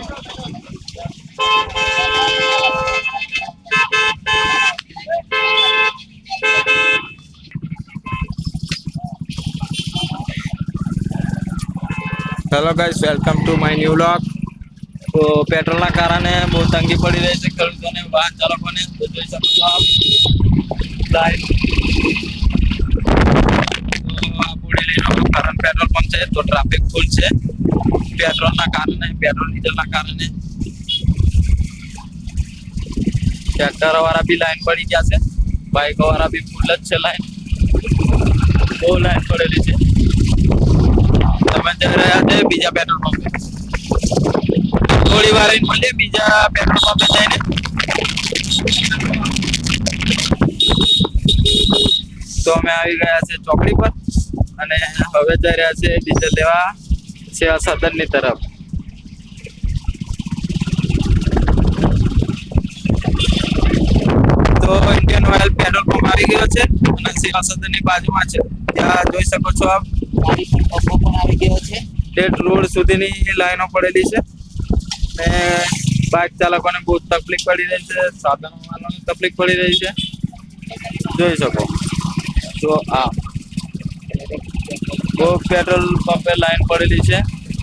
Hello guys, welcome to my new vlog. તો પેટ્રોલના કારણે બહુ તંગી પડી રહી છે ખેડૂતોને, વાહન ચાલકોને. તો જોઈ શકો છો આપ બોડેલીનું કરંટ પેટ્રોલ પંપ છે, તો ટ્રાફિક ફૂલ છે પેટ્રોલના કારણે, પેટ્રોલ ડીઝલના કારણે. ટ્રેક્ટર વાળા બી લાઈન પડી ગયા છે, બાઈકો વાળા બી ફૂલ જ છે લાઈન, બહુ લાઈન પડેલી છે. તમે જઈ રહ્યા છે બીજા પેટ્રોલ પંપે, થોડી વાર મળીએ બીજા પેટ્રોલ પંપે જઈને. તો અમે આવી ગયા છે ચોકડી પર અને હવે જઈ રહ્યા છે ડીઝલ લેવા સેવા સદનની તરફ. તો ઇન્ડિયન ઓઇલ પેટ્રોલ પંપ આવી ગયો છે અને સેવા સદનની બાજુમાં છે. ત્યાં જોઈ શકો છો આપ ગાડી પણ આવી ગયો છે. ઠેઠ રોડ સુધીની લાઈનો પડેલી છે ને બાઇક ચાલકોને બહુ તકલીફ પડી રહી છે, સાધનો વાળાને તકલીફ પડી રહી છે. જોઈ શકો તો આ બહુ પેટ્રોલ પંપે લાઈન પડેલી છે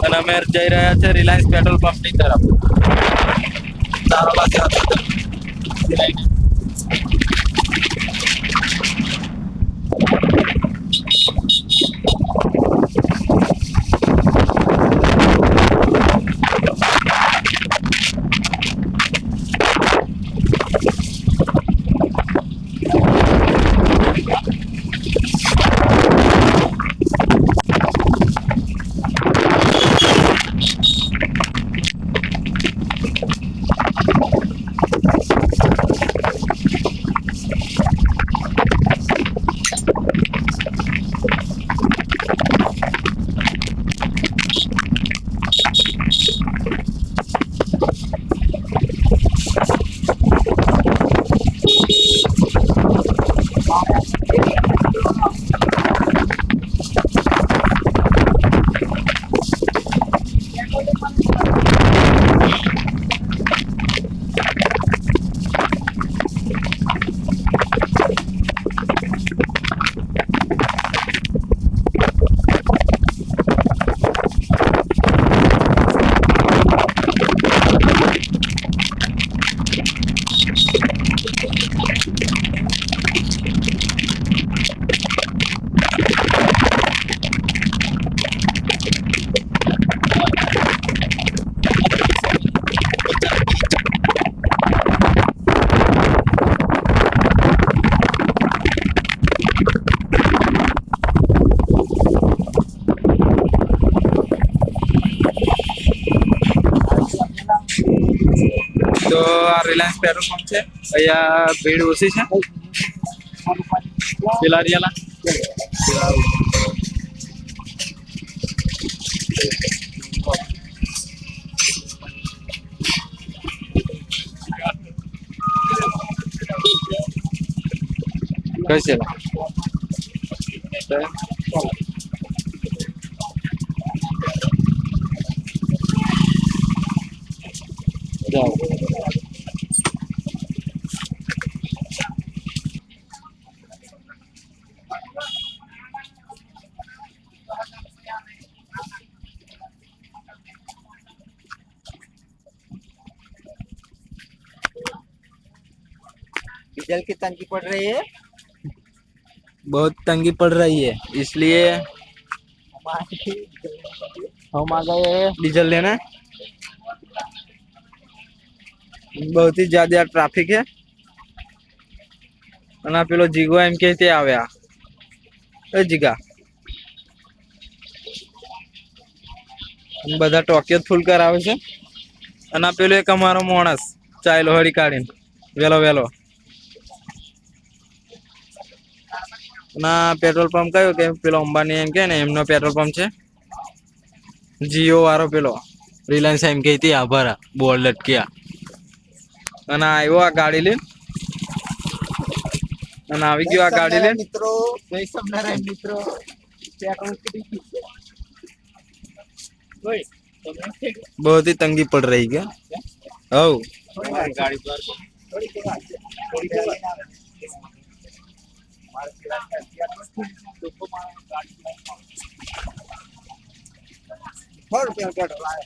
અને અમે જઈ રહ્યા છે રિલાયન્સ પેટ્રોલ પંપની તરફ. તો આ રિલાયન્સ પેટ્રોલ પંપ છે, અહીંયા ભીડ ઓછી છે. પેલા રિયાલા कैसे जाओ डीजल की तंगी पड़ रही है, बहुत तंगी पड़ रही है, इसलिए हम आ गए डीजल लेने. बहुत ही ज्यादा ट्रैफिक है અને પેલો જીગો એમ કે તે આવ્યા એ જીગા બધા ટોકિયો ફૂલ કરાવે છે અને પેલો એક અમારો માણસ ચાયલો હળી કાઢીને વેલો વેલો. ના પેટ્રોલ પંપ કયો કે પેલો અંબાની એમ કે ને એમનો પેટ્રોલ પંપ છે, જીઓ વાળો પેલો રિલાયન્સ એમ કે તે આભાર બોર્ડ લટક્યા અને આવ્યો આ ગાડી લઈને અને આવી ગયો આ ગાડી લઈને. મિત્રો જય સ્વામિનારાયણ મિત્રો, પેટ્રોલ बहुत ही तंगी पड़ रही क्या? हो गाड़ी पर ₹100 का डला है।